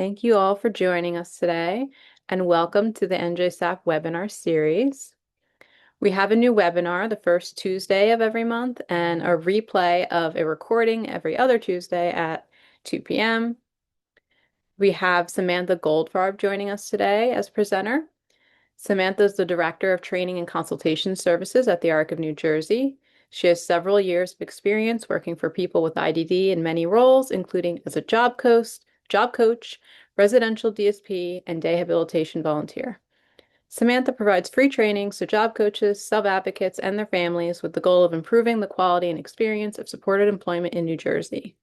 Thank you all for joining us today, and welcome to the NJSAP webinar series. We have a new webinar the first Tuesday of every month and a replay of a recording every other Tuesday at 2 p.m. We have Samantha Goldfarb joining us today as presenter. Samantha is the Director of Training and Consultation Services at the ARC of New Jersey. She has several years of experience working for people with IDD in many roles, including as a job coach, residential DSP, and day-habilitation volunteer. Samantha provides free trainings to job coaches, self-advocates, and their families with the goal of improving the quality and experience of supported employment in New Jersey.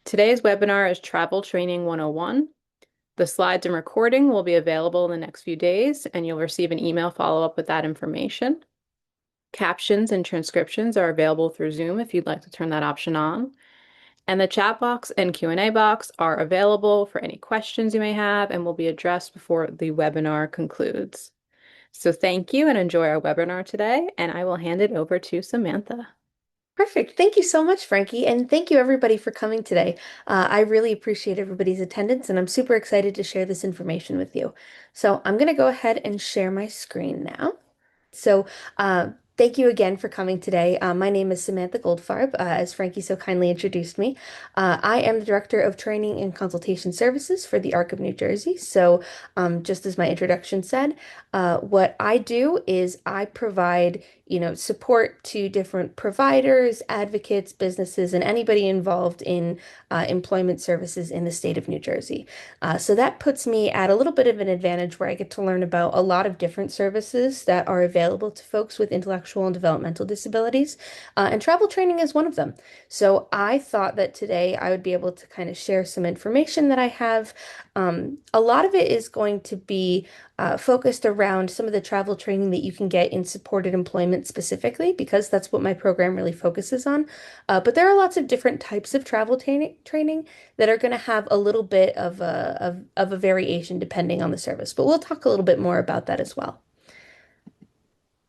Today's webinar is Travel Training 101. The slides and recording will be available in the next few days, and you'll receive an email follow-up with that information. Captions and transcriptions are available through Zoom if you'd like to turn that option on. And the chat box and Q&A box are available for any questions you may have and will be addressed before the webinar concludes. So thank you and enjoy our webinar today, and I will hand it over to Samantha. Perfect. Thank you so much, Frankie. And thank you everybody for coming today. I really appreciate everybody's attendance and I'm super excited to share this information with you. So I'm going to go ahead and share my screen now. So, thank you again for coming today. My name is Samantha Goldfarb, as Frankie so kindly introduced me. I am the Director of Training and Consultation Services for the ARC of New Jersey. So, just as my introduction said, what I do is I provide, support to different providers, advocates, businesses, and anybody involved in employment services in the state of New Jersey. So that puts me at a little bit of an advantage where I get to learn about a lot of different services that are available to folks with intellectual and developmental disabilities. And travel training is one of them. So I thought that today I would be able to kind of share some information that I have. A lot of it is going to be focused around some of the travel training that you can get in supported employment specifically, because that's what my program really focuses on. But there are lots of different types of travel training that are going to have a little bit of a variation depending on the service. But we'll talk a little bit more about that as well.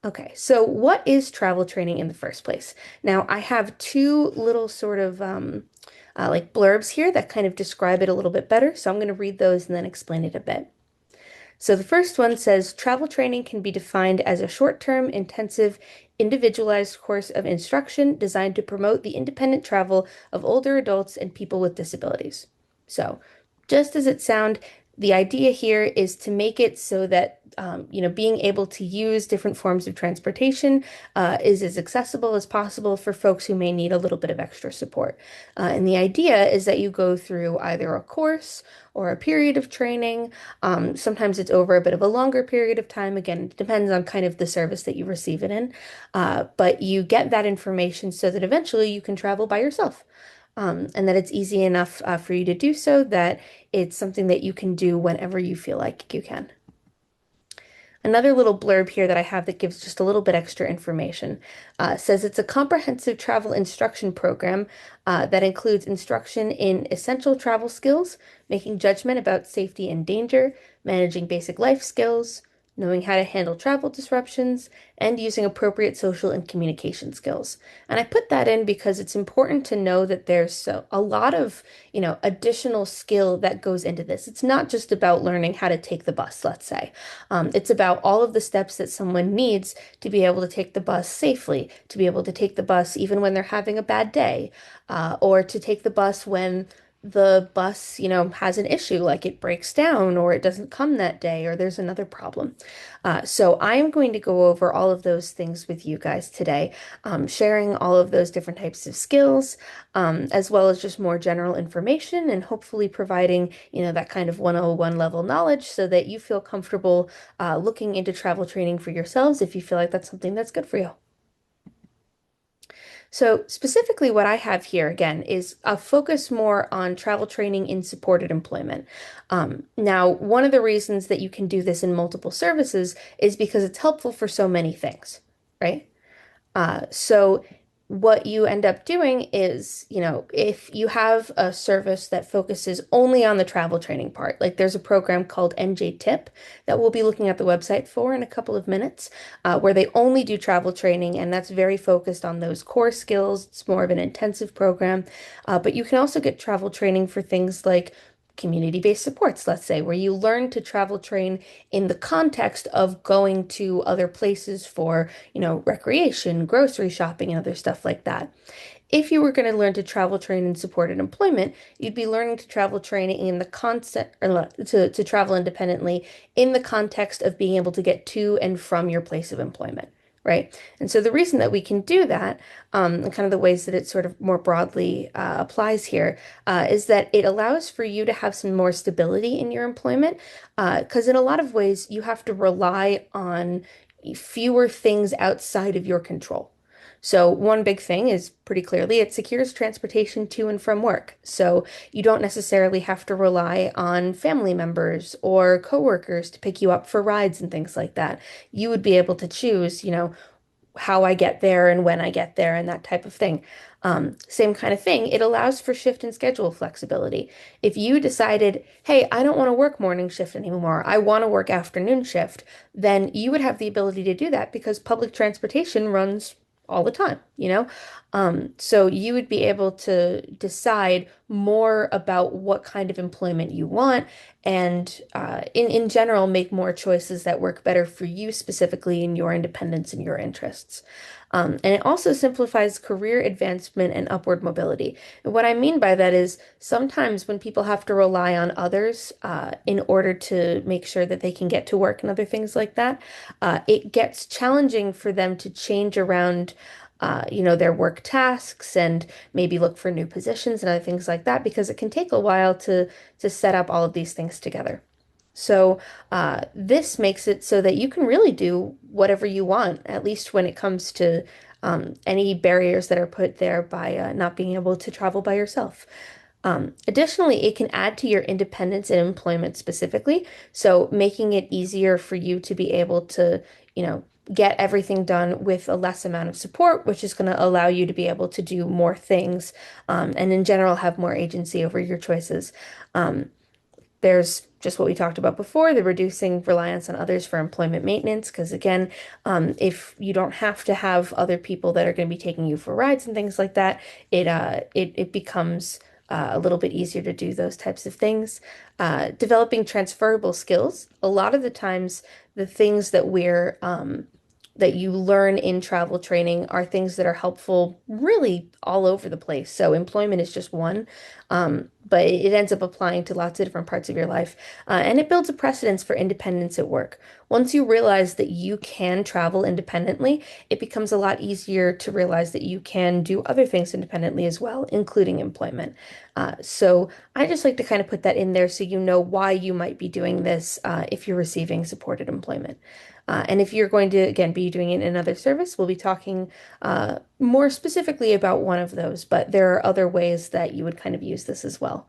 Okay, so what is travel training in the first place? Now, I have two little sort of like blurbs here that kind of describe it a little bit better. So I'm going to read those and then explain it a bit. So the first one says travel training can be defined as a short-term, intensive, individualized course of instruction designed to promote the independent travel of older adults and people with disabilities. So, just as it sounds, the idea here is to make it so that being able to use different forms of transportation is as accessible as possible for folks who may need a little bit of extra support. And the idea is that you go through either a course or a period of training. Sometimes it's over a bit of a longer period of time. Again, it depends on kind of the service that you receive it in. But you get that information so that eventually you can travel by yourself. And that it's easy enough for you to do so that it's something that you can do whenever you feel like you can. Another little blurb here that I have that gives just a little bit extra information says it's a comprehensive travel instruction program that includes instruction in essential travel skills, making judgment about safety and danger, managing basic life skills, knowing how to handle travel disruptions, and using appropriate social and communication skills. And I put that in because it's important to know that there's a lot of, additional skill that goes into this. It's not just about learning how to take the bus, let's say. It's about all of the steps that someone needs to be able to take the bus safely, to be able to take the bus even when they're having a bad day, or to take the bus when the bus, has an issue, like it breaks down or it doesn't come that day or there's another problem. So I am going to go over all of those things with you guys today, sharing all of those different types of skills, as well as just more general information and hopefully providing, that kind of 101 level knowledge so that you feel comfortable looking into travel training for yourselves if you feel like that's something that's good for you. So specifically what I have here again is a focus more on travel training in supported employment. Now, one of the reasons that you can do this in multiple services is because it's helpful for so many things, right? So what you end up doing is, if you have a service that focuses only on the travel training part, like there's a program called NJTIP that we'll be looking at the website for in a couple of minutes, where they only do travel training, and that's very focused on those core skills. It's more of an intensive program, but you can also get travel training for things like community-based supports, let's say, where you learn to travel train in the context of going to other places for, recreation, grocery shopping, and other stuff like that. If you were going to learn to travel train in supported employment, you'd be learning to travel training in the concept or to travel independently in the context of being able to get to and from your place of employment, right? And so the reason that we can do that, and kind of the ways that it sort of more broadly applies here, is that it allows for you to have some more stability in your employment, because in a lot of ways you have to rely on fewer things outside of your control. So one big thing is pretty clearly it secures transportation to and from work. So you don't necessarily have to rely on family members or coworkers to pick you up for rides and things like that. You would be able to choose, how I get there and when I get there and that type of thing. Same kind of thing. It allows for shift and schedule flexibility. If you decided, hey, I don't want to work morning shift anymore, I want to work afternoon shift, then you would have the ability to do that because public transportation runs all the time. So you would be able to decide more about what kind of employment you want and in general make more choices that work better for you specifically in your independence and your interests. And it also simplifies career advancement and upward mobility. And what I mean by that is sometimes when people have to rely on others in order to make sure that they can get to work and other things like that, it gets challenging for them to change around their work tasks and maybe look for new positions and other things like that because it can take a while to set up all of these things together. So this makes it so that you can really do whatever you want, at least when it comes to any barriers that are put there by not being able to travel by yourself. Additionally, it can add to your independence in employment specifically, so making it easier for you to be able to, get everything done with a less amount of support, which is going to allow you to be able to do more things, and in general have more agency over your choices. Um, there's just what we talked about before, the reducing reliance on others for employment maintenance. Because again, if you don't have to have other people that are going to be taking you for rides and things like that, it becomes a little bit easier to do those types of things. Developing transferable skills. A lot of the times, the things that you learn in travel training are things that are helpful really all over the place. So employment is just one, but it ends up applying to lots of different parts of your life. And it builds a precedence for independence at work. Once you realize that you can travel independently, it becomes a lot easier to realize that you can do other things independently as well, including employment. So I just like to kind of put that in there so you know why you might be doing this if you're receiving supported employment. And if you're going to, again, be doing it in another service, we'll be talking more specifically about one of those, but there are other ways that you would kind of use this as well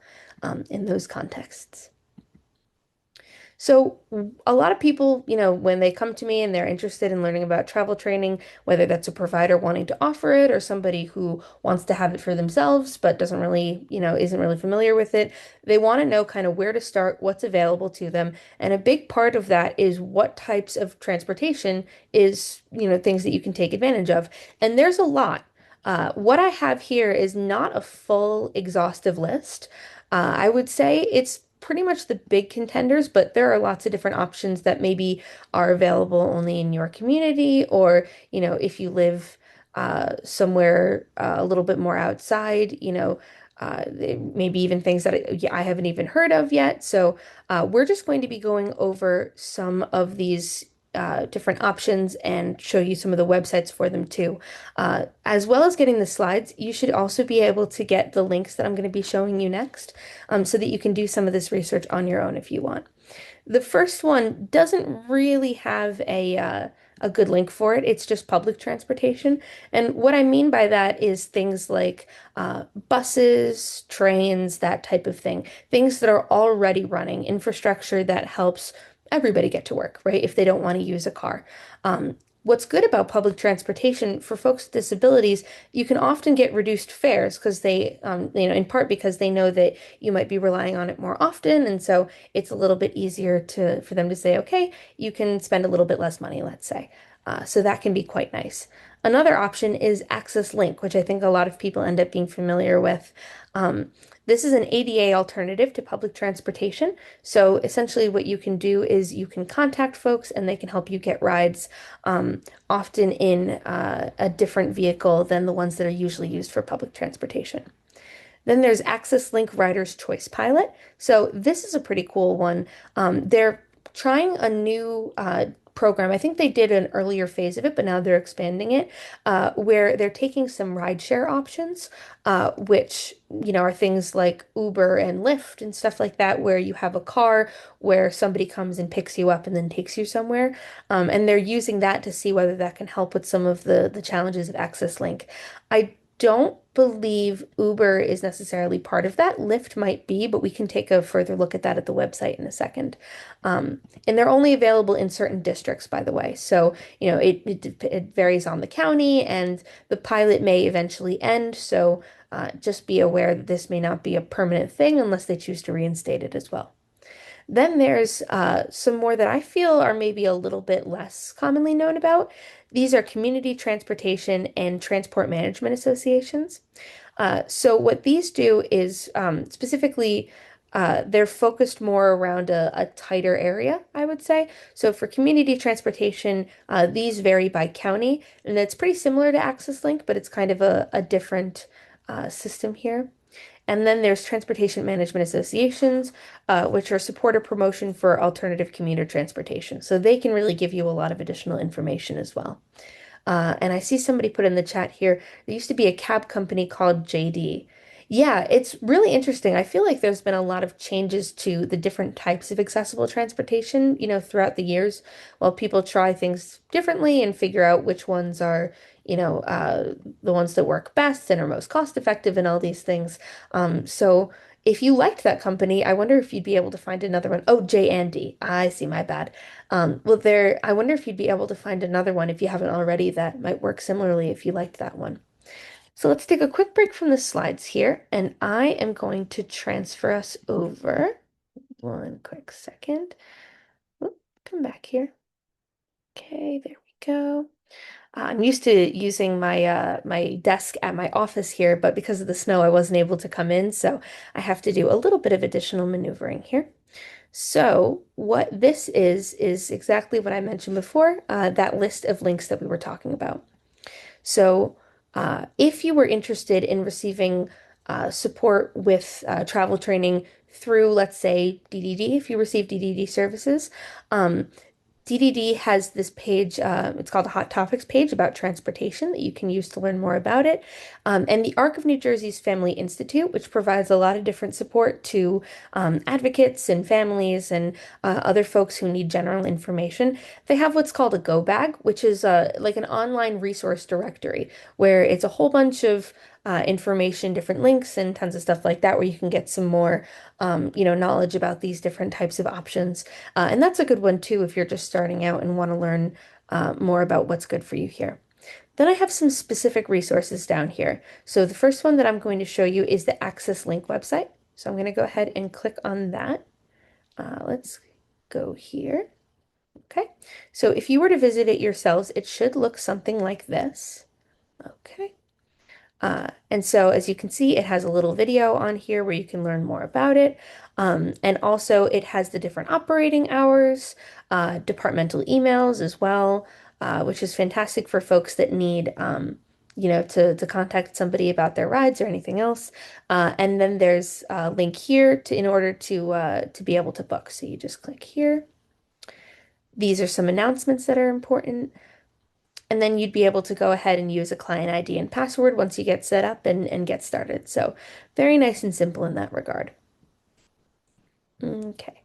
in those contexts. So, a lot of people, when they come to me and they're interested in learning about travel training, whether that's a provider wanting to offer it or somebody who wants to have it for themselves but doesn't really, isn't really familiar with it, they want to know kind of where to start, what's available to them. And a big part of that is what types of transportation is, things that you can take advantage of. And there's a lot. What I have here is not a full exhaustive list. I would say it's pretty much the big contenders, but there are lots of different options that maybe are available only in your community, or, if you live somewhere a little bit more outside, maybe even things that I haven't even heard of yet. So we're just going to be going over some of these different options and show you some of the websites for them too. As well as getting the slides, you should also be able to get the links that I'm going to be showing you next, so that you can do some of this research on your own if you want. The first one doesn't really have a good link for it. It's just public transportation. And what I mean by that is things like buses, trains, that type of thing. Things that are already running, infrastructure that helps everybody get to work, right? If they don't want to use a car. What's good about public transportation for folks with disabilities, you can often get reduced fares because they, in part because they know that you might be relying on it more often. And so it's a little bit easier for them to say, okay, you can spend a little bit less money, let's say. So that can be quite nice. Another option is Access Link, which I think a lot of people end up being familiar with. This is an ADA alternative to public transportation. So essentially what you can do is you can contact folks and they can help you get rides, often in a different vehicle than the ones that are usually used for public transportation. Then there's Access Link Rider's Choice Pilot. So this is a pretty cool one. They're trying a new program. I think they did an earlier phase of it, but now they're expanding it, where they're taking some rideshare options, which, are things like Uber and Lyft and stuff like that, where you have a car where somebody comes and picks you up and then takes you somewhere. And they're using that to see whether that can help with some of the challenges of Access Link. I don't believe Uber is necessarily part of that. Lyft might be, but we can take a further look at that at the website in a second. And they're only available in certain districts, by the way. So, it varies on the county, and the pilot may eventually end. So, just be aware that this may not be a permanent thing unless they choose to reinstate it as well. Then there's some more that I feel are maybe a little bit less commonly known about. These are community transportation and transport management associations. So what these do is specifically they're focused more around a tighter area, I would say. So for community transportation, these vary by county, and it's pretty similar to Access Link, but it's kind of a different system here. And then there's transportation management associations, which are support or promotion for alternative commuter transportation. So they can really give you a lot of additional information as well. And I see somebody put in the chat here, there used to be a cab company called JD. Yeah, it's really interesting. I feel like there's been a lot of changes to the different types of accessible transportation, throughout the years, while people try things differently and figure out which ones are, the ones that work best and are most cost effective and all these things. So if you liked that company, I wonder if you'd be able to find another one. Oh, J and D. I see, my bad. I wonder if you'd be able to find another one if you haven't already that might work similarly if you liked that one. So let's take a quick break from the slides here, and I am going to transfer us over. One quick second. Oop, come back here. Okay, there we go. I'm used to using my desk at my office here, but because of the snow, I wasn't able to come in, so I have to do a little bit of additional maneuvering here. So what this is exactly what I mentioned before, that list of links that we were talking about. So if you were interested in receiving support with travel training through, let's say, DDD, if you receive DDD services, DDD has this page, it's called a Hot Topics page about transportation that you can use to learn more about it. And the Arc of New Jersey's Family Institute, which provides a lot of different support to advocates and families and other folks who need general information. They have what's called a Go Bag, which is like an online resource directory where it's a whole bunch of information, different links, and tons of stuff like that, where you can get some more, knowledge about these different types of options. And that's a good one too if you're just starting out and want to learn more about what's good for you here. Then I have some specific resources down here. So the first one that I'm going to show you is the Access Link website. So I'm going to go ahead and click on that. Let's go here. Okay. So if you were to visit it yourselves, it should look something like this. Okay. And so as you can see, it has a little video on here where you can learn more about it. And also it has the different operating hours, departmental emails as well, which is fantastic for folks that need, to contact somebody about their rides or anything else. And then there's a link here in order to be able to book. So you just click here. These are some announcements that are important. And then you'd be able to go ahead and use a client ID and password once you get set up and get started. So very nice and simple in that regard. Okay.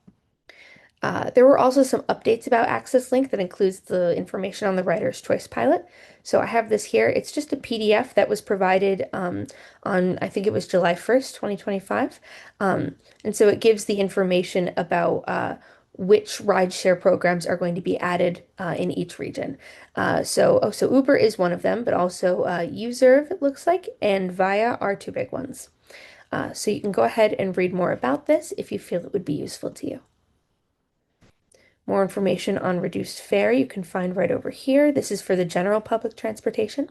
There were also some updates about Access Link that includes the information on the Writer's Choice Pilot. So I have this here. It's just a PDF that was provided on, I think it was July 1st, 2025. And so it gives the information about which rideshare programs are going to be added in each region. So Uber is one of them, but also Userve, it looks like, and Via are two big ones. So you can go ahead and read more about this if you feel it would be useful to you. More information on reduced fare you can find right over here. This is for the general public transportation.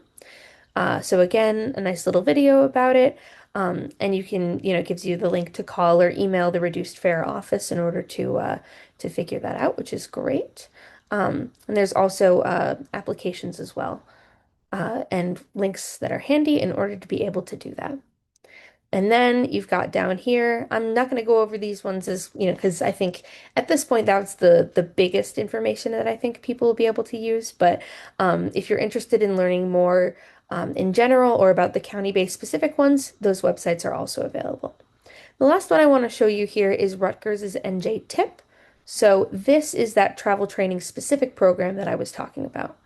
So again, a nice little video about it. And you can, it gives you the link to call or email the reduced fare office in order to figure that out, which is great. And there's also applications as well, and links that are handy in order to be able to do that. And then you've got down here, I'm not going to go over these ones as, because I think at this point that's the biggest information that I think people will be able to use. But if you're interested in learning more in general or about the county-based specific ones, those websites are also available. The last one I want to show you here is Rutgers's NJ Tip. So this is that travel training specific program that I was talking about.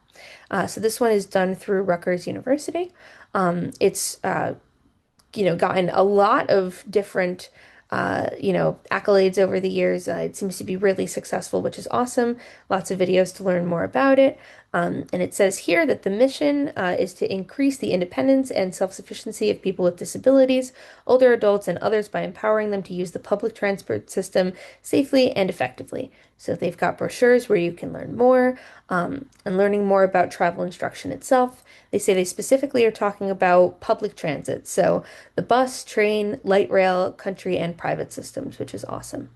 So this one is done through Rutgers University. It's gotten a lot of different, accolades over the years. It seems to be really successful, which is awesome. Lots of videos to learn more about it. And it says here that the mission is to increase the independence and self-sufficiency of people with disabilities, older adults, and others by empowering them to use the public transport system safely and effectively. So they've got brochures where you can learn more, and learning more about travel instruction itself. They say they specifically are talking about public transit, so the bus, train, light rail, country, and private systems, which is awesome.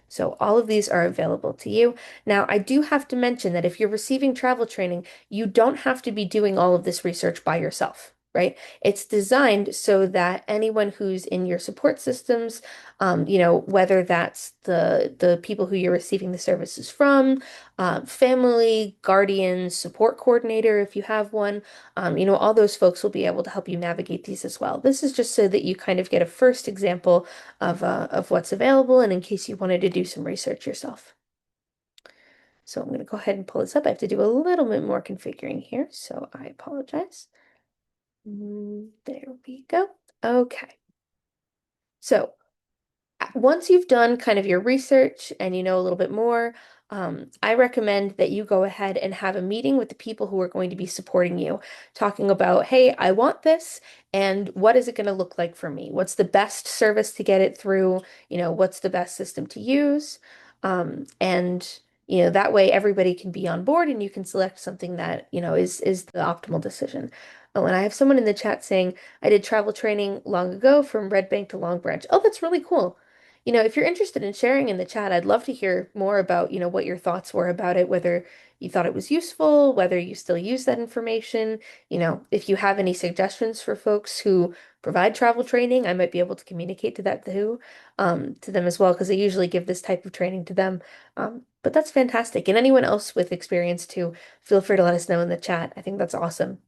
So all of these are available to you. Now, I do have to mention that if you're receiving travel training, you don't have to be doing all of this research by yourself, right? It's designed so that anyone who's in your support systems, whether that's the people who you're receiving the services from, family, guardians, support coordinator, if you have one, all those folks will be able to help you navigate these as well. This is just so that you kind of get a first example of what's available and in case you wanted to do some research yourself. So I'm going to go ahead and pull this up. I have to do a little bit more configuring here, so I apologize. There we go. Okay. So once you've done kind of your research and you know a little bit more, I recommend that you go ahead and have a meeting with the people who are going to be supporting you, talking about, hey, I want this, and what is it going to look like for me? What's the best service to get it through? What's the best system to use? And that way everybody can be on board and you can select something that, is the optimal decision. Oh, and I have someone in the chat saying, I did travel training long ago from Red Bank to Long Branch. Oh, that's really cool. If you're interested in sharing in the chat, I'd love to hear more about, what your thoughts were about it, whether you thought it was useful, whether you still use that information. If you have any suggestions for folks who provide travel training, I might be able to communicate to that too, to them as well, because I usually give this type of training to them. But that's fantastic. And anyone else with experience too, feel free to let us know in the chat. I think that's awesome.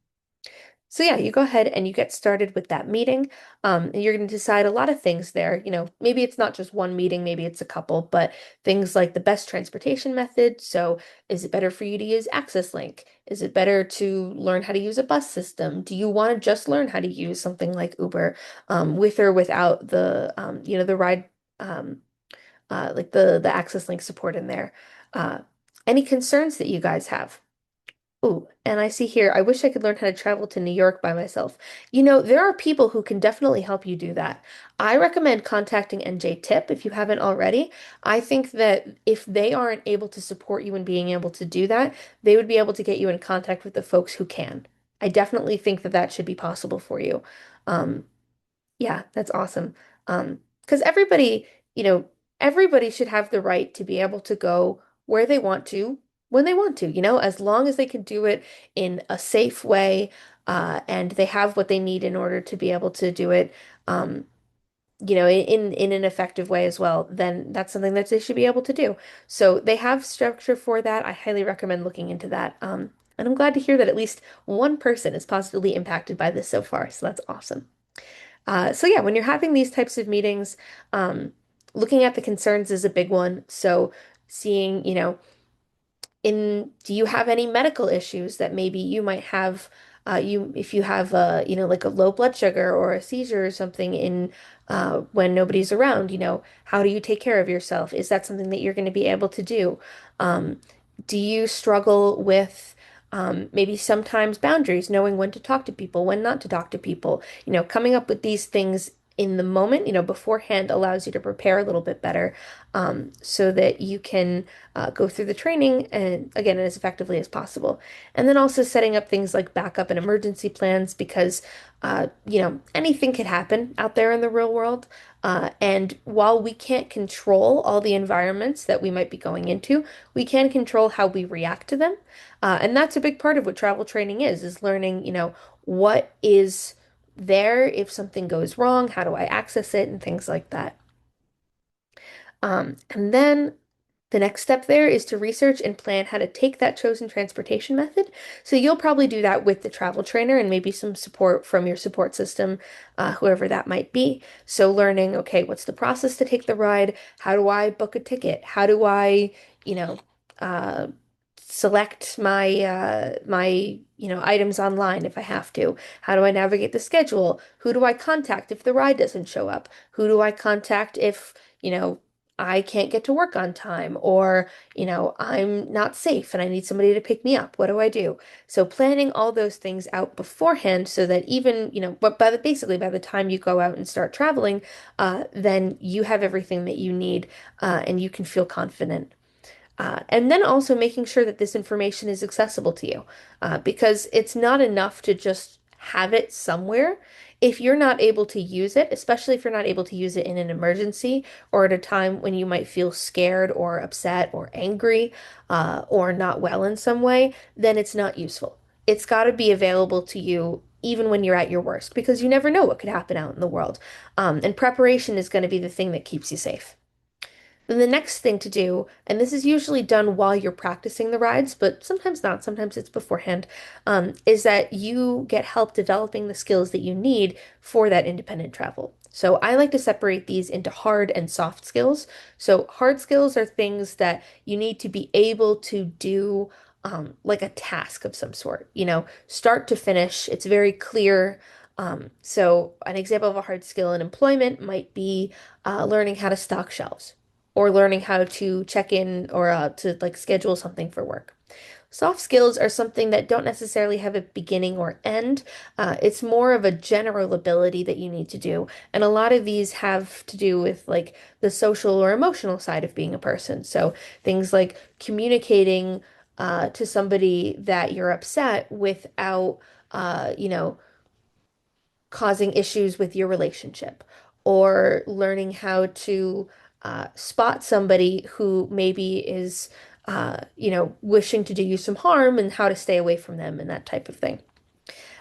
So yeah, you go ahead and you get started with that meeting. And you're going to decide a lot of things there. Maybe it's not just one meeting, maybe it's a couple, but things like the best transportation method. So is it better for you to use Access Link? Is it better to learn how to use a bus system? Do you want to just learn how to use something like Uber, with or without the ride, um, like the Access Link support in there? Uh, any concerns that you guys have? Ooh, and I see here, I wish I could learn how to travel to New York by myself. There are people who can definitely help you do that. I recommend contacting NJ Tip if you haven't already. I think that if they aren't able to support you in being able to do that, they would be able to get you in contact with the folks who can. I definitely think that that should be possible for you. Um, yeah, that's awesome. Because you know, everybody should have the right to be able to go where they want to, when they want to, as long as they can do it in a safe way, and they have what they need in order to be able to do it, in an effective way as well, then that's something that they should be able to do. So they have structure for that. I highly recommend looking into that. And I'm glad to hear that at least one person is positively impacted by this so far. So that's awesome. So yeah, when you're having these types of meetings, looking at the concerns is a big one. So seeing, do you have any medical issues that maybe you might have, if you have like a low blood sugar or a seizure or something in when nobody's around, how do you take care of yourself? Is that something that you're going to be able to do? Um, do you struggle with maybe sometimes boundaries, knowing when to talk to people, when not to talk to people, coming up with these things in the moment, beforehand allows you to prepare a little bit better, so that you can go through the training and again as effectively as possible. And then also setting up things like backup and emergency plans because anything could happen out there in the real world. And while we can't control all the environments that we might be going into, we can control how we react to them. And that's a big part of what travel training is learning, what is there if something goes wrong, how do I access it, and things like that. And then the next step there is to research and plan how to take that chosen transportation method. So you'll probably do that with the travel trainer and maybe some support from your support system, whoever that might be. So learning, okay, what's the process to take the ride? How do I book a ticket? How do I, you know, uh, select my items online if I have to? How do I navigate the schedule? Who do I contact if the ride doesn't show up? Who do I contact if, I can't get to work on time or, I'm not safe and I need somebody to pick me up. What do I do? So planning all those things out beforehand so that even, but basically by the time you go out and start traveling, then you have everything that you need, and you can feel confident. And then also making sure that this information is accessible to you, because it's not enough to just have it somewhere. If you're not able to use it, especially if you're not able to use it in an emergency or at a time when you might feel scared or upset or angry, or not well in some way, then it's not useful. It's got to be available to you even when you're at your worst, because you never know what could happen out in the world. And preparation is going to be the thing that keeps you safe. Then the next thing to do, and this is usually done while you're practicing the rides, but sometimes not, sometimes it's beforehand, is that you get help developing the skills that you need for that independent travel. So I like to separate these into hard and soft skills. So hard skills are things that you need to be able to do, like a task of some sort, start to finish. It's very clear. So an example of a hard skill in employment might be learning how to stock shelves or learning how to check in or to like schedule something for work. Soft skills are something that don't necessarily have a beginning or end. It's more of a general ability that you need to do. And a lot of these have to do with like the social or emotional side of being a person. So things like communicating to somebody that you're upset without, causing issues with your relationship, or learning how to spot somebody who maybe is, wishing to do you some harm and how to stay away from them and that type of thing.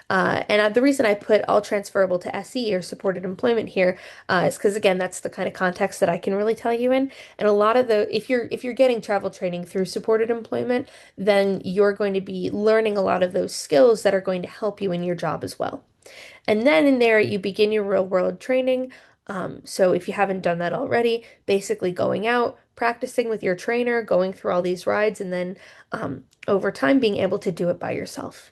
And the reason I put all transferable to SE or supported employment here, is because again, that's the kind of context that I can really tell you in. And a lot of if you're getting travel training through supported employment, then you're going to be learning a lot of those skills that are going to help you in your job as well. And then in there, you begin your real world training. So if you haven't done that already, basically going out, practicing with your trainer, going through all these rides, and then over time being able to do it by yourself.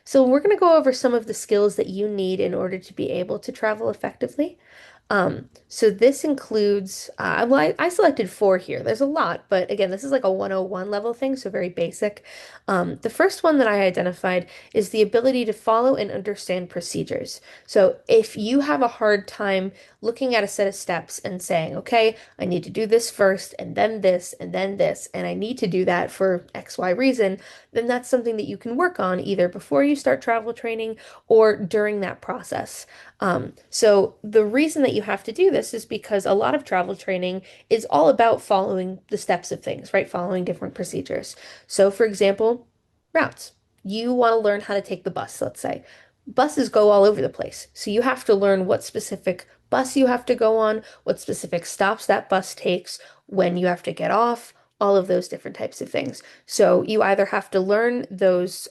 So we're going to go over some of the skills that you need in order to be able to travel effectively. So this includes, well, I selected four here. There's a lot, but again, this is like a 101 level thing, so very basic. The first one that I identified is the ability to follow and understand procedures. So if you have a hard time looking at a set of steps and saying, okay, I need to do this first, and then this, and I need to do that for XY reason, then that's something that you can work on either before you start travel training or during that process. So the reason that you have to do this is because a lot of travel training is all about following the steps of things, right? Following different procedures. So for example, routes. You want to learn how to take the bus, let's say. Buses go all over the place. So you have to learn what specific bus you have to go on, what specific stops that bus takes, when you have to get off, all of those different types of things. So you either have to learn those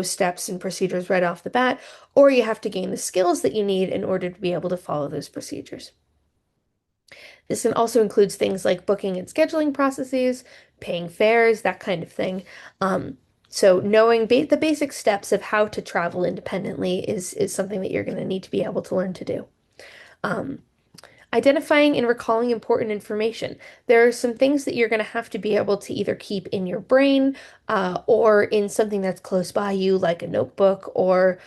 steps and procedures right off the bat, or you have to gain the skills that you need in order to be able to follow those procedures. This can also includes things like booking and scheduling processes, paying fares, that kind of thing. So knowing the basic steps of how to travel independently is something that you're going to need to be able to learn to do. Um, Identifying and recalling important information. There are some things that you're going to have to be able to either keep in your brain, or in something that's close by you, like a notebook or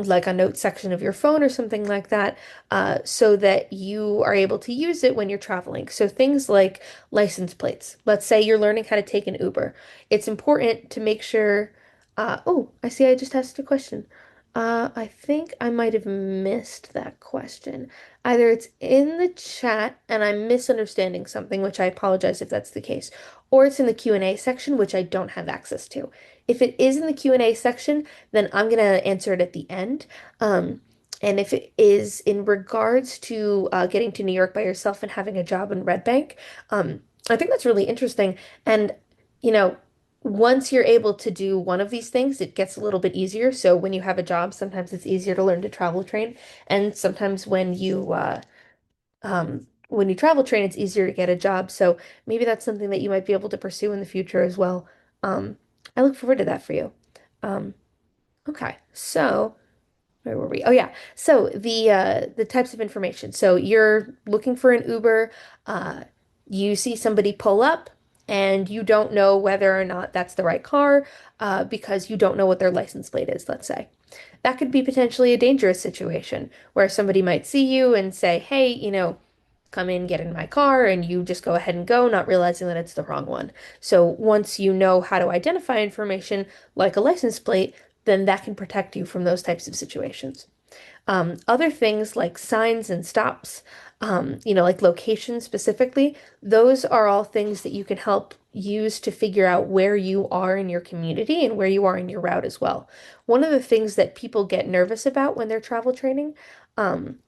like a note section of your phone or something like that, so that you are able to use it when you're traveling. So things like license plates. Let's say you're learning how to take an Uber. It's important to make sure. Oh, I see. I just asked a question. I think I might have missed that question. Either it's in the chat and I'm misunderstanding something, which I apologize if that's the case, or it's in the Q&A section, which I don't have access to. If it is in the Q&A section, then I'm going to answer it at the end. Um, and if it is in regards to getting to New York by yourself and having a job in Red Bank, I think that's really interesting. And, you know, once you're able to do one of these things, it gets a little bit easier. So when you have a job, sometimes it's easier to learn to travel train. And sometimes when you travel train, it's easier to get a job. So maybe that's something that you might be able to pursue in the future as well. Um, I look forward to that for you. Um, Okay, so where were we? Oh yeah. So the types of information. So you're looking for an Uber, uh, you see somebody pull up and you don't know whether or not that's the right car, because you don't know what their license plate is, let's say. That could be potentially a dangerous situation where somebody might see you and say, "Hey, come in, get in my car," and you just go ahead and go, not realizing that it's the wrong one. So once you know how to identify information like a license plate, then that can protect you from those types of situations. Other things like signs and stops, like location specifically, those are all things that you can help use to figure out where you are in your community and where you are in your route as well. One of the things that people get nervous about when they're travel training, um,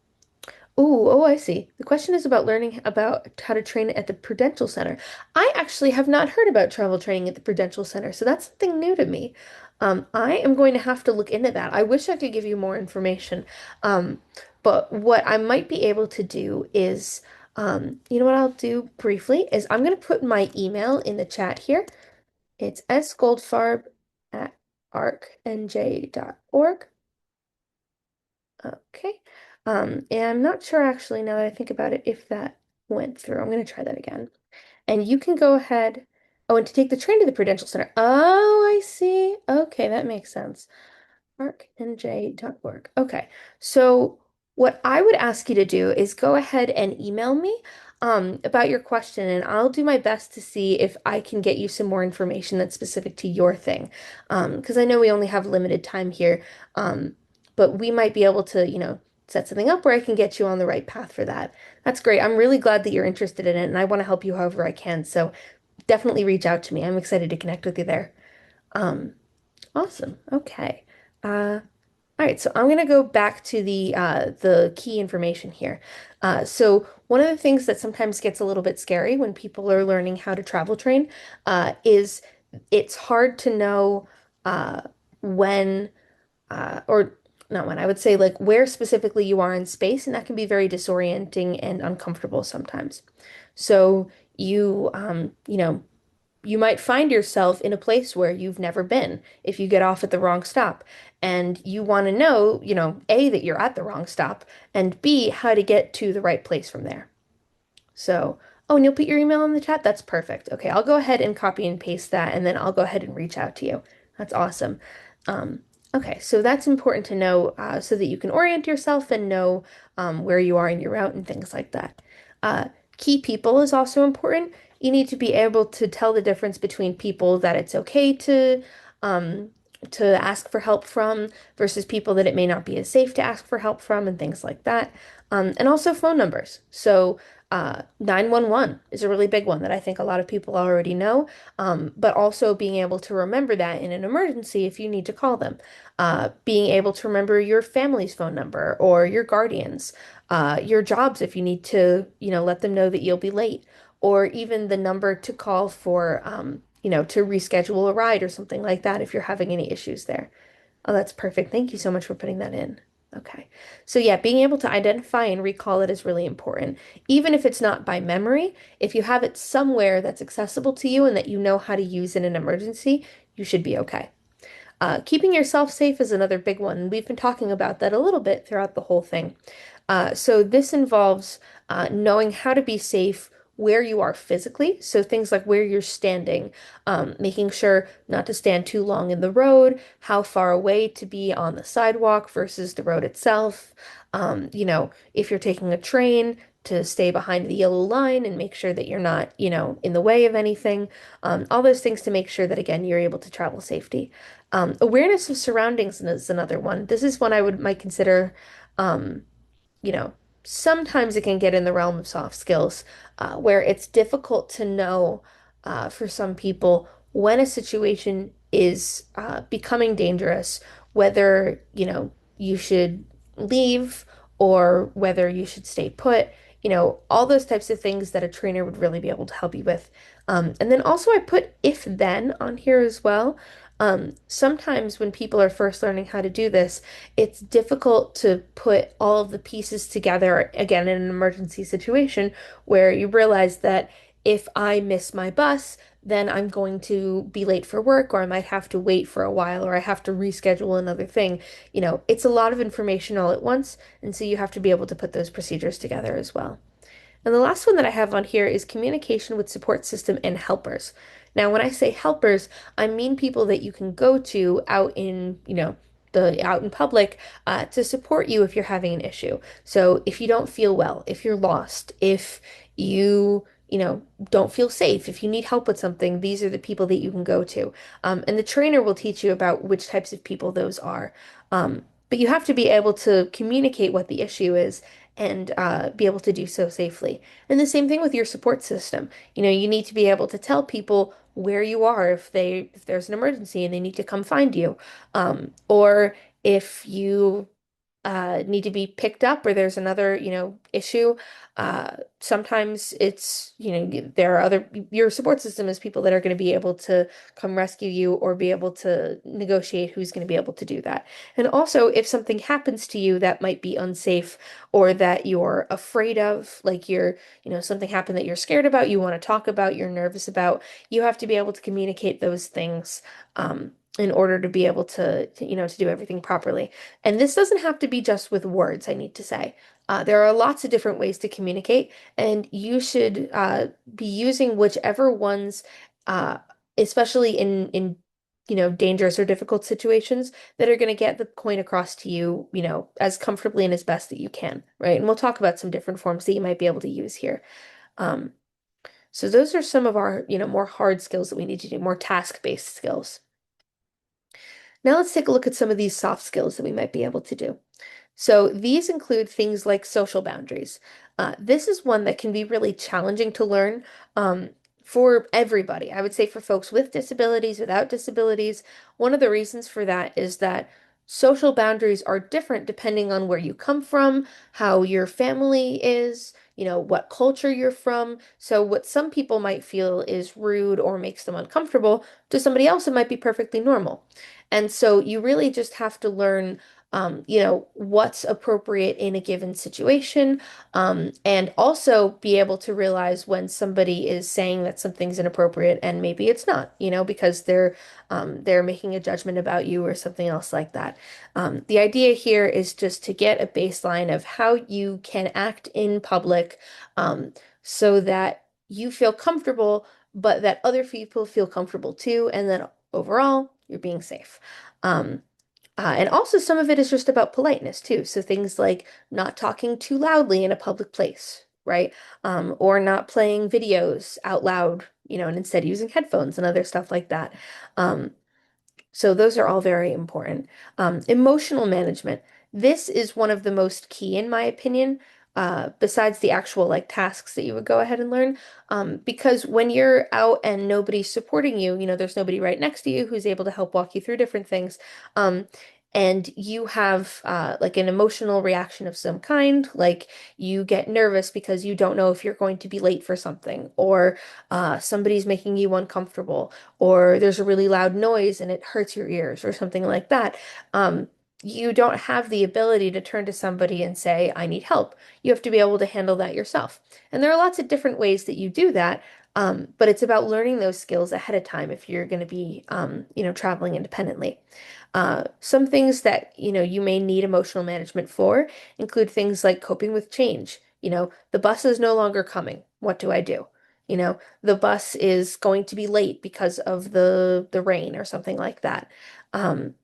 oh, I see. The question is about learning about how to train at the Prudential Center. I actually have not heard about travel training at the Prudential Center, so that's something new to me. I am going to have to look into that. I wish I could give you more information. Um, but what I might be able to do is, you know what I'll do briefly is I'm going to put my email in the chat here. It's sgoldfarb@arcnj.org. Okay. And I'm not sure actually, now that I think about it, if that went through. I'm going to try that again. And you can go ahead. Oh, and to take the train to the Prudential Center. Oh, I see. Okay, that makes sense. arcnj.org. Okay. So what I would ask you to do is go ahead and email me about your question, and I'll do my best to see if I can get you some more information that's specific to your thing. Because I know we only have limited time here. But we might be able to, set something up where I can get you on the right path for that. That's great. I'm really glad that you're interested in it, and I want to help you however I can. So definitely reach out to me. I'm excited to connect with you there. Um, awesome. Okay. All right, so I'm going to go back to the key information here. So one of the things that sometimes gets a little bit scary when people are learning how to travel train is it's hard to know uh, when or not when, I would say like where specifically you are in space, and that can be very disorienting and uncomfortable sometimes. So you might find yourself in a place where you've never been if you get off at the wrong stop. And you want to know, A, that you're at the wrong stop, and B, how to get to the right place from there. So, oh, and you'll put your email in the chat? That's perfect. Okay, I'll go ahead and copy and paste that, and then I'll go ahead and reach out to you. That's awesome. Um, okay, so that's important to know so that you can orient yourself and know where you are in your route and things like that. Uh, Key people is also important. You need to be able to tell the difference between people that it's okay um, to ask for help from versus people that it may not be as safe to ask for help from and things like that. And also phone numbers. So 911 is a really big one that I think a lot of people already know, but also being able to remember that in an emergency if you need to call them. Being able to remember your family's phone number or your guardians, your jobs if you need to, let them know that you'll be late, or even the number to call for, to reschedule a ride or something like that if you're having any issues there. Oh, that's perfect. Thank you so much for putting that in. Okay. So yeah, being able to identify and recall it is really important. Even if it's not by memory, if you have it somewhere that's accessible to you and that you know how to use in an emergency, you should be okay. Keeping yourself safe is another big one. We've been talking about that a little bit throughout the whole thing. So this involves knowing how to be safe where you are physically. So things like where you're standing, making sure not to stand too long in the road, how far away to be on the sidewalk versus the road itself. If you're taking a train, to stay behind the yellow line and make sure that you're not, in the way of anything. All those things to make sure that, again, you're able to travel safety. Awareness of surroundings is another one. This is one I would might consider, um, you know, sometimes it can get in the realm of soft skills, where it's difficult to know, for some people, when a situation is becoming dangerous, whether, you should leave or whether you should stay put, all those types of things that a trainer would really be able to help you with. And then also I put if then on here as well. Sometimes when people are first learning how to do this, it's difficult to put all of the pieces together again in an emergency situation where you realize that if I miss my bus, then I'm going to be late for work, or I might have to wait for a while, or I have to reschedule another thing. It's a lot of information all at once, and so you have to be able to put those procedures together as well. And the last one that I have on here is communication with support system and helpers. Now, when I say helpers, I mean people that you can go to out in, the out in public to support you if you're having an issue. So if you don't feel well, if you're lost, if you don't feel safe, if you need help with something, these are the people that you can go to. And the trainer will teach you about which types of people those are. But you have to be able to communicate what the issue is and be able to do so safely. And the same thing with your support system. You need to be able to tell people where you are if there's an emergency and they need to come find you, or if you need to be picked up or there's another, issue. Sometimes there are your support system is people that are going to be able to come rescue you or be able to negotiate who's going to be able to do that. And also, if something happens to you that might be unsafe or that you're afraid of, like something happened that you're scared about, you want to talk about, you're nervous about, you have to be able to communicate those things. In order to be able to do everything properly. And this doesn't have to be just with words, I need to say. There are lots of different ways to communicate, and you should be using whichever ones, uh, especially in dangerous or difficult situations, that are going to get the point across to you, as comfortably and as best that you can, right? And we'll talk about some different forms that you might be able to use here. Um, so those are some of our, more hard skills that we need to do, more task-based skills. Now let's take a look at some of these soft skills that we might be able to do. So these include things like social boundaries. This is one that can be really challenging to learn for everybody. I would say for folks with disabilities, without disabilities. One of the reasons for that is that social boundaries are different depending on where you come from, how your family is, what culture you're from. So what some people might feel is rude or makes them uncomfortable, to somebody else it might be perfectly normal. And so you really just have to learn what's appropriate in a given situation, and also be able to realize when somebody is saying that something's inappropriate and maybe it's not, because they're making a judgment about you or something else like that. The idea here is just to get a baseline of how you can act in public, so that you feel comfortable, but that other people feel comfortable too, and that overall you're being safe. Um, and also, some of it is just about politeness too. So things like not talking too loudly in a public place, right? Or not playing videos out loud, and instead using headphones and other stuff like that. Um, so those are all very important. Emotional management. This is one of the most key, in my opinion, besides the actual like tasks that you would go ahead and learn. Because when you're out and nobody's supporting you, there's nobody right next to you who's able to help walk you through different things. And you have like an emotional reaction of some kind, like you get nervous because you don't know if you're going to be late for something, or somebody's making you uncomfortable, or there's a really loud noise and it hurts your ears or something like that. Um, you don't have the ability to turn to somebody and say, I need help. You have to be able to handle that yourself. And there are lots of different ways that you do that. But it's about learning those skills ahead of time if you're going to be, traveling independently. Some things that, you may need emotional management for include things like coping with change. The bus is no longer coming. What do I do? The bus is going to be late because of the rain or something like that. Um,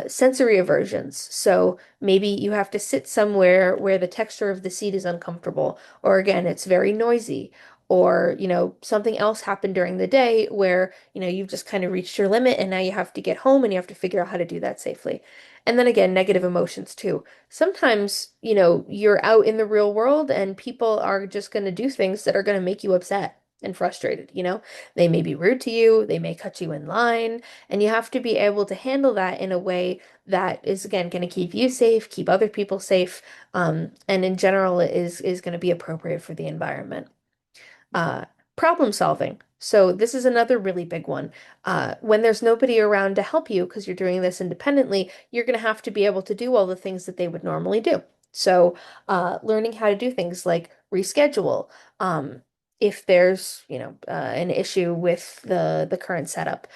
sensory aversions. So maybe you have to sit somewhere where the texture of the seat is uncomfortable, or again, it's very noisy, or, something else happened during the day where, you've just kind of reached your limit and now you have to get home and you have to figure out how to do that safely. And then again, negative emotions too. Sometimes, you're out in the real world and people are just going to do things that are going to make you upset and frustrated. They may be rude to you, they may cut you in line. And you have to be able to handle that in a way that is, again, going to keep you safe, keep other people safe, and in general is going to be appropriate for the environment. Uh, problem solving. So this is another really big one. When there's nobody around to help you because you're doing this independently, you're going to have to be able to do all the things that they would normally do. So learning how to do things like reschedule, if there's, an issue with the current setup,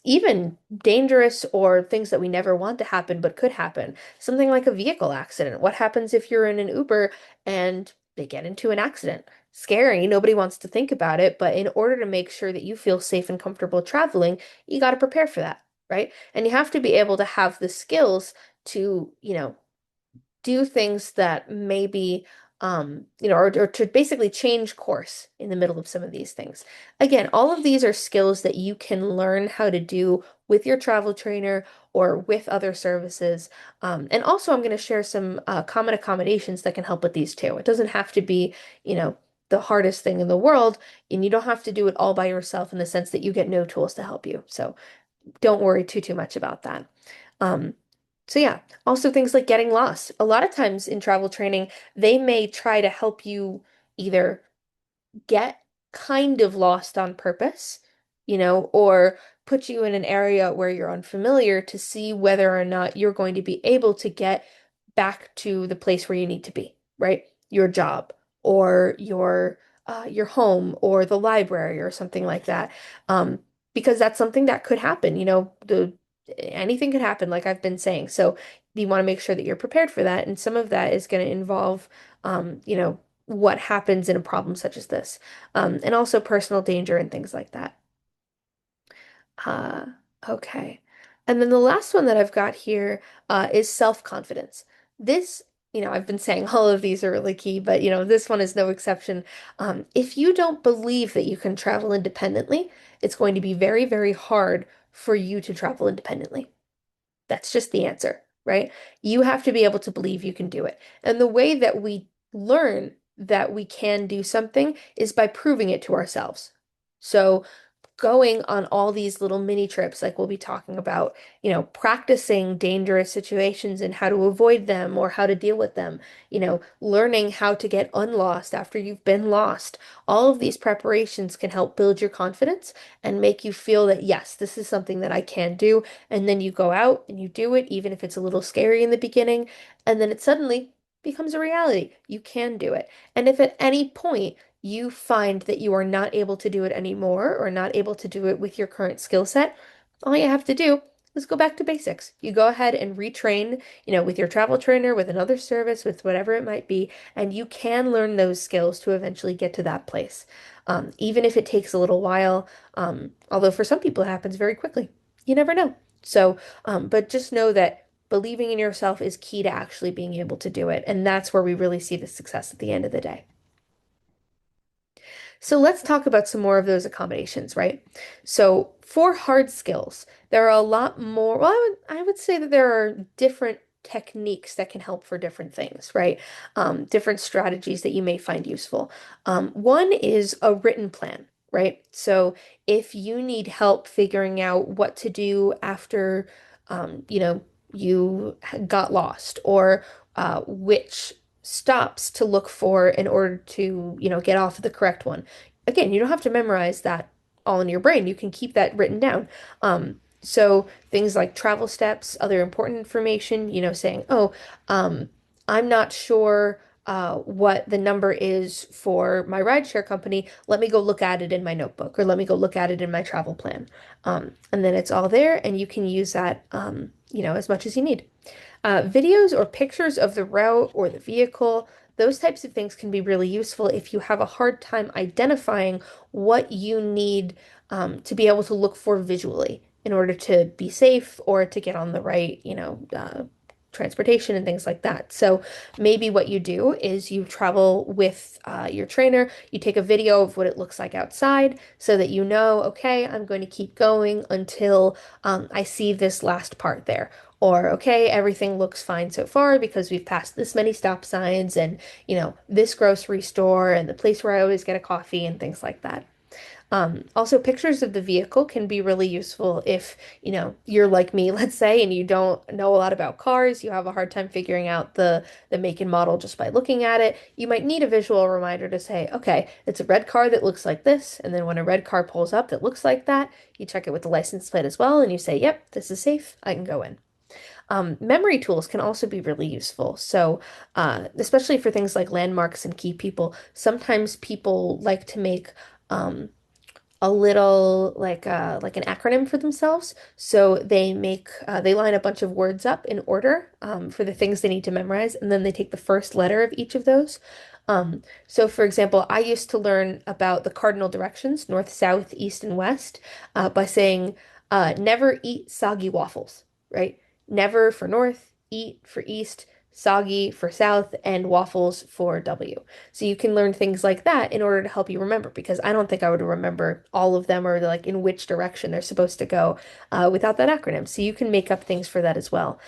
even dangerous or things that we never want to happen but could happen. Something like a vehicle accident. What happens if you're in an Uber and they get into an accident? Scary. Nobody wants to think about it, but in order to make sure that you feel safe and comfortable traveling, you got to prepare for that, right? And you have to be able to have the skills to, do things that maybe or to basically change course in the middle of some of these things. Again, all of these are skills that you can learn how to do with your travel trainer or with other services. And also, I'm going to share some common accommodations that can help with these too. It doesn't have to be, you know, the hardest thing in the world, and you don't have to do it all by yourself in the sense that you get no tools to help you. So don't worry too much about that. Um, so yeah, also things like getting lost. A lot of times in travel training, they may try to help you either get kind of lost on purpose, or put you in an area where you're unfamiliar to see whether or not you're going to be able to get back to the place where you need to be, right? Your job or your home or the library or something like that. Because that's something that could happen, the anything could happen, like I've been saying. So you want to make sure that you're prepared for that. And some of that is going to involve, what happens in a problem such as this, and also personal danger and things like that. Uh, okay. And then the last one that I've got here is self-confidence. This, I've been saying all of these are really key, but this one is no exception. If you don't believe that you can travel independently, it's going to be very, very hard for you to travel independently. That's just the answer, right? You have to be able to believe you can do it. And the way that we learn that we can do something is by proving it to ourselves. So going on all these little mini trips, like we'll be talking about, practicing dangerous situations and how to avoid them or how to deal with them, learning how to get unlost after you've been lost. All of these preparations can help build your confidence and make you feel that, yes, this is something that I can do. And then you go out and you do it, even if it's a little scary in the beginning, and then it suddenly becomes a reality. You can do it. And if at any point, you find that you are not able to do it anymore or not able to do it with your current skill set, all you have to do is go back to basics. You go ahead and retrain, with your travel trainer, with another service, with whatever it might be, and you can learn those skills to eventually get to that place. Even if it takes a little while, although for some people it happens very quickly. You never know. So, but just know that believing in yourself is key to actually being able to do it. And that's where we really see the success at the end of the day. So let's talk about some more of those accommodations, right? So for hard skills, there are a lot more. Well, I would say that there are different techniques that can help for different things, right? Different strategies that you may find useful. One is a written plan, right? So if you need help figuring out what to do after, you got lost, or which stops to look for in order to, get off of the correct one. Again, you don't have to memorize that all in your brain. You can keep that written down. So things like travel steps, other important information, saying, oh, I'm not sure what the number is for my rideshare company. Let me go look at it in my notebook, or let me go look at it in my travel plan. And then it's all there, and you can use that, as much as you need. Videos or pictures of the route or the vehicle, those types of things can be really useful if you have a hard time identifying what you need to be able to look for visually in order to be safe or to get on the right, transportation and things like that. So maybe what you do is you travel with your trainer, you take a video of what it looks like outside so that you know, okay, I'm going to keep going until I see this last part there. Or, okay, everything looks fine so far because we've passed this many stop signs and, this grocery store and the place where I always get a coffee and things like that. Also, pictures of the vehicle can be really useful if, you're like me, let's say, and you don't know a lot about cars, you have a hard time figuring out the make and model just by looking at it. You might need a visual reminder to say, okay, it's a red car that looks like this, and then when a red car pulls up that looks like that, you check it with the license plate as well, and you say, yep, this is safe, I can go in. Memory tools can also be really useful. So, especially for things like landmarks and key people, sometimes people like to make a little like an acronym for themselves. So they line a bunch of words up in order for the things they need to memorize, and then they take the first letter of each of those. So for example, I used to learn about the cardinal directions, north, south, east, and west, by saying never eat soggy waffles, right? Never for north, eat for east, soggy for south, and waffles for W. So you can learn things like that in order to help you remember, because I don't think I would remember all of them or like in which direction they're supposed to go without that acronym. So you can make up things for that as well.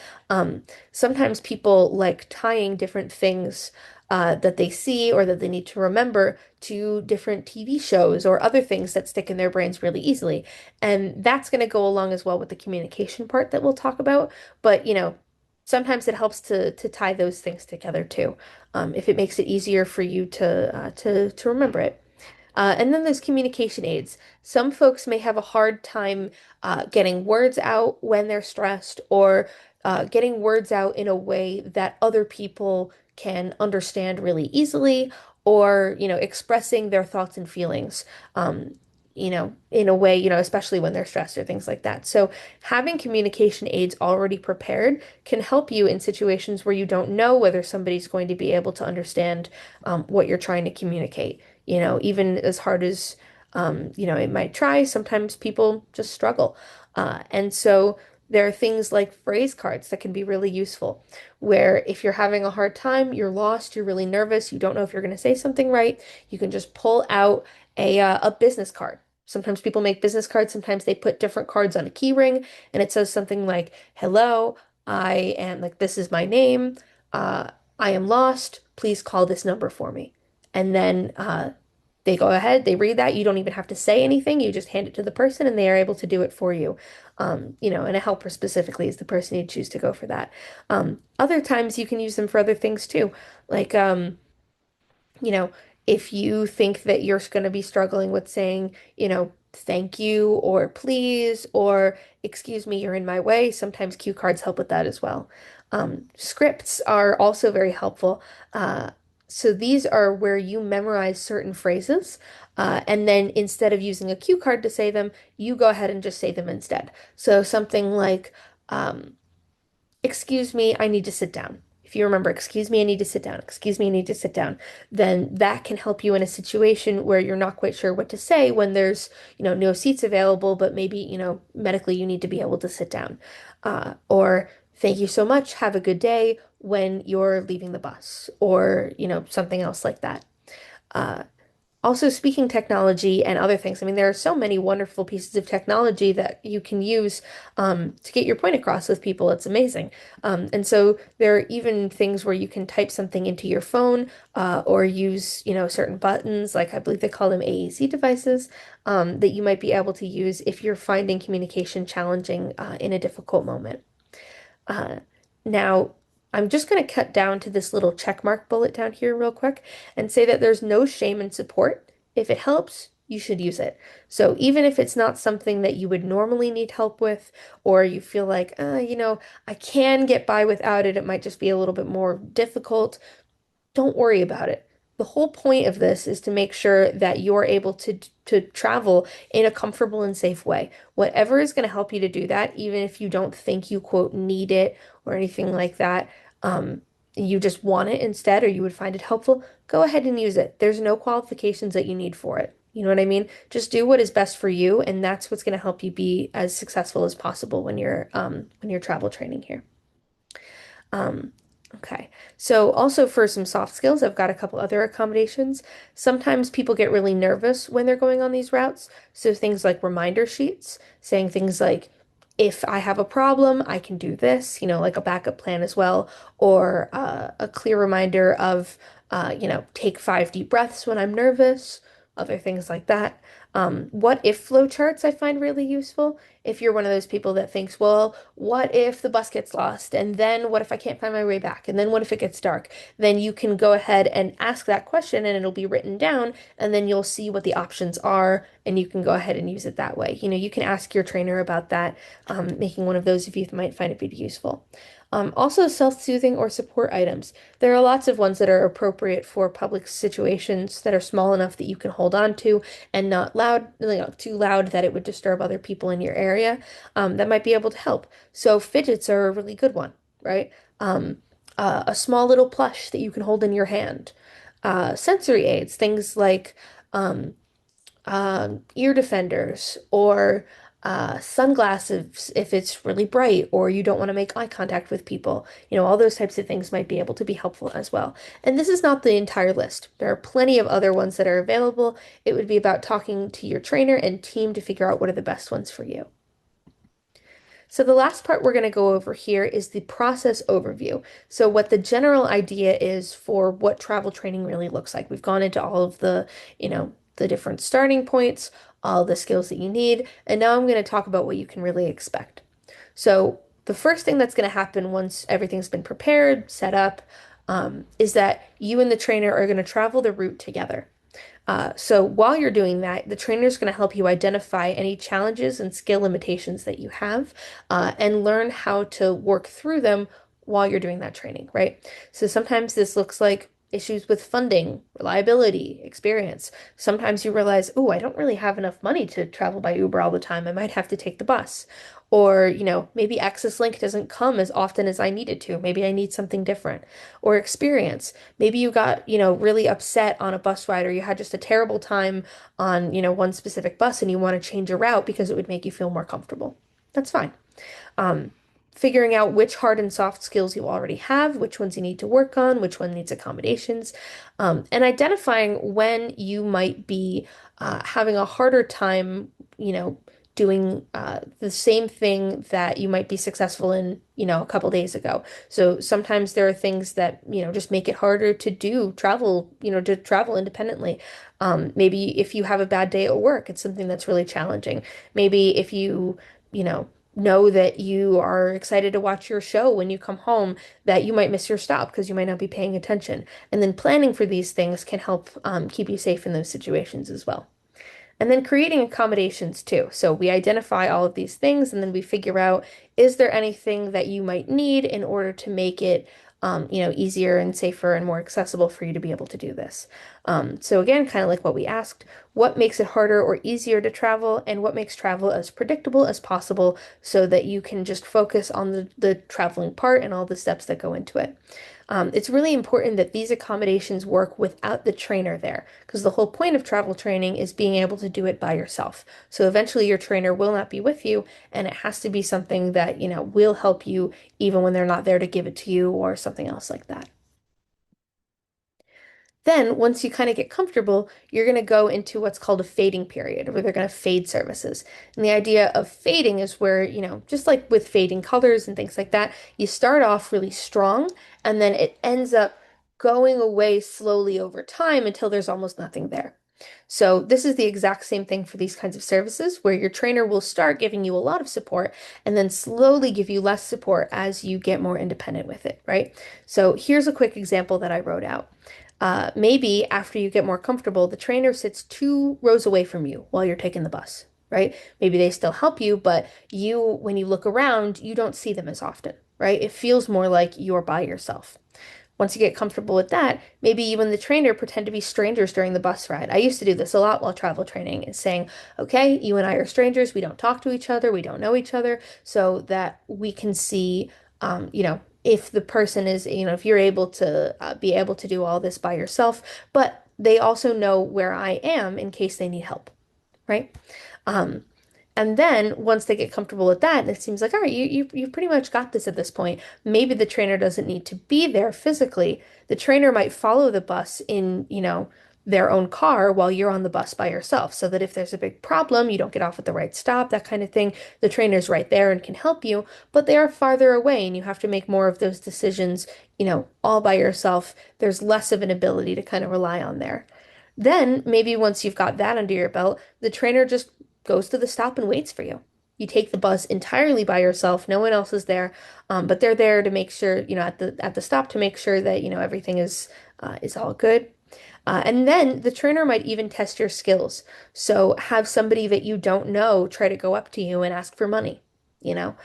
Sometimes people like tying different things that they see or that they need to remember to different TV shows or other things that stick in their brains really easily. And that's going to go along as well with the communication part that we'll talk about. But, sometimes it helps to tie those things together too, if it makes it easier for you to remember it. And then there's communication aids. Some folks may have a hard time getting words out when they're stressed or getting words out in a way that other people can understand really easily or, expressing their thoughts and feelings, in a way, especially when they're stressed or things like that. So having communication aids already prepared can help you in situations where you don't know whether somebody's going to be able to understand what you're trying to communicate. Even as hard as it might try, sometimes people just struggle. And so there are things like phrase cards that can be really useful, where if you're having a hard time, you're lost, you're really nervous, you don't know if you're going to say something right, you can just pull out a business card. Sometimes people make business cards, sometimes they put different cards on a key ring, and it says something like, hello, I am, like, this is my name. Uh, I am lost. Please call this number for me. And then they go ahead, they read that. You don't even have to say anything. You just hand it to the person and they are able to do it for you. And a helper specifically is the person you choose to go for that. Other times you can use them for other things too. Like, you know, if you think that you're going to be struggling with saying, thank you or please or excuse me, you're in my way, sometimes cue cards help with that as well. Scripts are also very helpful. So these are where you memorize certain phrases, and then instead of using a cue card to say them, you go ahead and just say them instead. So something like, um, excuse me, I need to sit down. If you remember, excuse me, I need to sit down. Excuse me, I need to sit down. Then that can help you in a situation where you're not quite sure what to say when there's, no seats available, but maybe, medically you need to be able to sit down. Or thank you so much. Have a good day when you're leaving the bus, or, something else like that. Uh, Also, speaking technology and other things, I mean, there are so many wonderful pieces of technology that you can use to get your point across with people. It's amazing. And so there are even things where you can type something into your phone or use, certain buttons, like I believe they call them AAC devices, that you might be able to use if you're finding communication challenging in a difficult moment. Uh, Now, I'm just going to cut down to this little check mark bullet down here real quick and say that there's no shame in support. If it helps, you should use it. So even if it's not something that you would normally need help with, or you feel like, I can get by without it, it might just be a little bit more difficult, don't worry about it. The whole point of this is to make sure that you're able to travel in a comfortable and safe way. Whatever is going to help you to do that, even if you don't think you quote need it or anything like that, you just want it instead or you would find it helpful, go ahead and use it. There's no qualifications that you need for it. You know what I mean? Just do what is best for you, and that's what's going to help you be as successful as possible when you're travel training here. Um, okay. So also for some soft skills, I've got a couple other accommodations. Sometimes people get really nervous when they're going on these routes. So things like reminder sheets, saying things like, if I have a problem, I can do this, like a backup plan as well, or a clear reminder of, take 5 deep breaths when I'm nervous, other things like that. What if flowcharts I find really useful. If you're one of those people that thinks, well, what if the bus gets lost? And then what if I can't find my way back? And then what if it gets dark? Then you can go ahead and ask that question and it'll be written down, and then you'll see what the options are and you can go ahead and use it that way. You can ask your trainer about that, making one of those if you might find it be useful. Also, self-soothing or support items. There are lots of ones that are appropriate for public situations that are small enough that you can hold on to and not loud, too loud that it would disturb other people in your area, that might be able to help. So fidgets are a really good one, right? Um, a small little plush that you can hold in your hand. Sensory aids, things like um, ear defenders or sunglasses if it's really bright or you don't want to make eye contact with people. All those types of things might be able to be helpful as well. And this is not the entire list. There are plenty of other ones that are available. It would be about talking to your trainer and team to figure out what are the best ones for you. So the last part we're going to go over here is the process overview. So what the general idea is for what travel training really looks like. We've gone into all of the different starting points, all the skills that you need, and now I'm going to talk about what you can really expect. So the first thing that's going to happen once everything's been prepared, set up, is that you and the trainer are going to travel the route together. So while you're doing that, the trainer is going to help you identify any challenges and skill limitations that you have, and learn how to work through them while you're doing that training, right? So sometimes this looks like issues with funding, reliability, experience. Sometimes you realize, oh, I don't really have enough money to travel by Uber all the time. I might have to take the bus. Or, maybe Access Link doesn't come as often as I need it to. Maybe I need something different. Or experience. Maybe you got, really upset on a bus ride or you had just a terrible time on, one specific bus and you want to change a route because it would make you feel more comfortable. That's fine. Um, Figuring out which hard and soft skills you already have, which ones you need to work on, which one needs accommodations, and identifying when you might be having a harder time, doing the same thing that you might be successful in, a couple days ago. So sometimes there are things that, just make it harder to do travel, to travel independently. Maybe if you have a bad day at work, it's something that's really challenging. Maybe if you know that you are excited to watch your show when you come home, that you might miss your stop because you might not be paying attention. And then planning for these things can help keep you safe in those situations as well. And then creating accommodations too. So we identify all of these things and then we figure out, is there anything that you might need in order to make it, easier and safer and more accessible for you to be able to do this. So again, kind of like what we asked, what makes it harder or easier to travel and what makes travel as predictable as possible so that you can just focus on the traveling part and all the steps that go into it. It's really important that these accommodations work without the trainer there, because the whole point of travel training is being able to do it by yourself. So eventually your trainer will not be with you, and it has to be something that, will help you even when they're not there to give it to you or something else like that. Then, once you kind of get comfortable, you're going to go into what's called a fading period, where they're going to fade services. And the idea of fading is where, just like with fading colors and things like that, you start off really strong and then it ends up going away slowly over time until there's almost nothing there. So, this is the exact same thing for these kinds of services, where your trainer will start giving you a lot of support and then slowly give you less support as you get more independent with it, right? So, here's a quick example that I wrote out. Maybe after you get more comfortable, the trainer sits 2 rows away from you while you're taking the bus, right? Maybe they still help you, but when you look around, you don't see them as often, right? It feels more like you're by yourself. Once you get comfortable with that, maybe you and the trainer pretend to be strangers during the bus ride. I used to do this a lot while travel training, is saying, okay, you and I are strangers. We don't talk to each other. We don't know each other, so that we can see, if the person is, if you're able to be able to do all this by yourself, but they also know where I am in case they need help, right? Um, and then once they get comfortable with that, it seems like, all right, you've pretty much got this at this point. Maybe the trainer doesn't need to be there physically. The trainer might follow the bus in, their own car while you're on the bus by yourself, so that if there's a big problem, you don't get off at the right stop, that kind of thing, the trainer's right there and can help you, but they are farther away and you have to make more of those decisions, all by yourself. There's less of an ability to kind of rely on there. Then maybe once you've got that under your belt, the trainer just goes to the stop and waits for you. You take the bus entirely by yourself. No one else is there, but they're there to make sure, at the stop to make sure that everything is all good. And then the trainer might even test your skills. So have somebody that you don't know try to go up to you and ask for money, you know?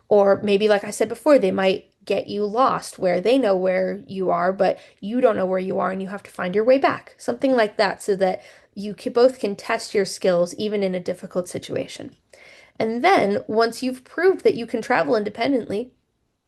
Or maybe, like I said before, they might get you lost where they know where you are, but you don't know where you are and you have to find your way back. Something like that, so that both can test your skills even in a difficult situation. And then once you've proved that you can travel independently,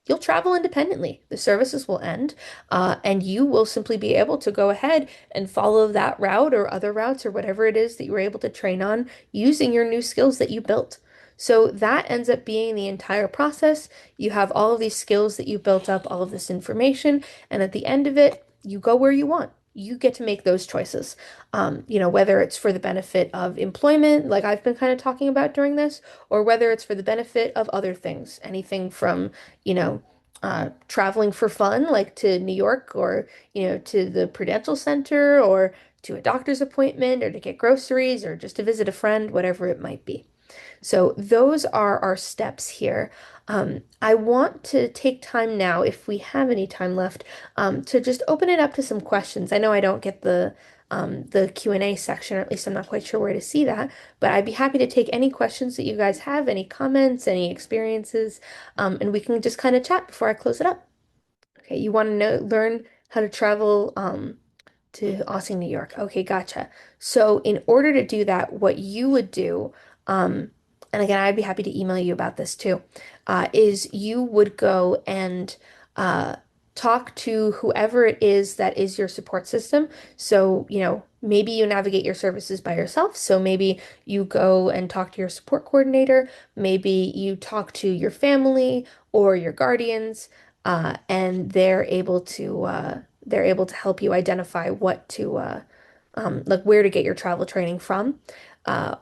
you'll travel independently. The services will end, and you will simply be able to go ahead and follow that route or other routes or whatever it is that you were able to train on using your new skills that you built. So that ends up being the entire process. You have all of these skills that you built up, all of this information, and at the end of it, you go where you want. You get to make those choices. Whether it's for the benefit of employment, like I've been kind of talking about during this, or whether it's for the benefit of other things, anything from traveling for fun, like to New York or, to the Prudential Center or to a doctor's appointment or to get groceries or just to visit a friend, whatever it might be. So those are our steps here. I want to take time now, if we have any time left, to just open it up to some questions. I know I don't get the Q&A section, or at least I'm not quite sure where to see that, but I'd be happy to take any questions that you guys have, any comments, any experiences, and we can just kind of chat before I close it up. Okay, you want to learn how to travel to Austin, New York. Okay, gotcha. So in order to do that, what you would do, um, and again, I'd be happy to email you about this too, is you would go and uh, talk to whoever it is that is your support system. So, maybe you navigate your services by yourself. So maybe you go and talk to your support coordinator. Maybe you talk to your family or your guardians, and they're able to help you identify what to like where to get your travel training from.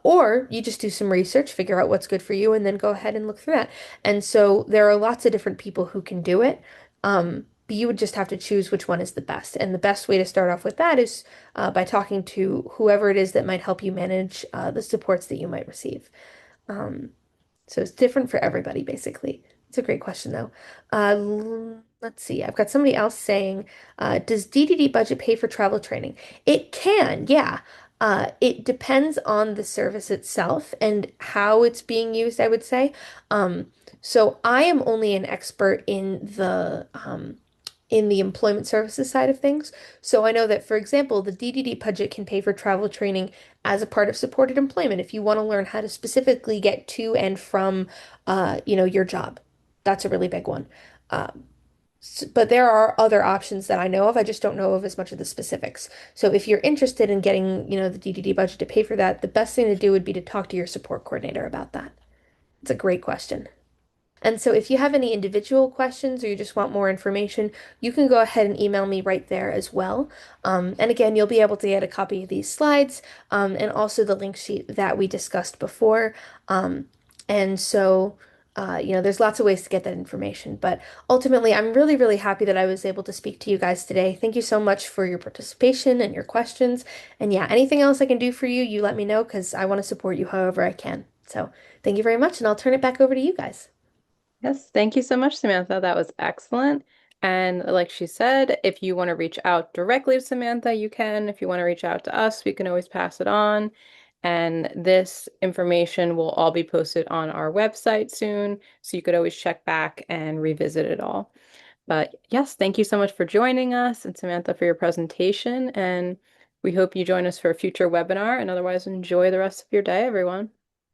Or you just do some research, figure out what's good for you, and then go ahead and look through that. And so there are lots of different people who can do it. But you would just have to choose which one is the best. And the best way to start off with that is by talking to whoever it is that might help you manage the supports that you might receive. Um, so it's different for everybody, basically. It's a great question, though. Let's see. I've got somebody else saying, does DDD budget pay for travel training? It can, yeah. It depends on the service itself and how it's being used, I would say. Um, so I am only an expert in the employment services side of things. So I know that, for example, the DDD budget can pay for travel training as a part of supported employment if you want to learn how to specifically get to and from, your job. That's a really big one. Um, but there are other options that I know of. I just don't know of as much of the specifics. So if you're interested in getting, the DDD budget to pay for that, the best thing to do would be to talk to your support coordinator about that. It's a great question. And so if you have any individual questions or you just want more information, you can go ahead and email me right there as well. And again, you'll be able to get a copy of these slides, and also the link sheet that we discussed before. And so, there's lots of ways to get that information. But ultimately, I'm really, really happy that I was able to speak to you guys today. Thank you so much for your participation and your questions. And yeah, anything else I can do for you, you let me know because I want to support you however I can. So thank you very much, and I'll turn it back over to you guys. Yes, thank you so much, Samantha. That was excellent. And like she said, if you want to reach out directly to Samantha, you can. If you want to reach out to us, we can always pass it on. And this information will all be posted on our website soon, so you could always check back and revisit it all. But yes, thank you so much for joining us and Samantha for your presentation. And we hope you join us for a future webinar. And otherwise, enjoy the rest of your day, everyone.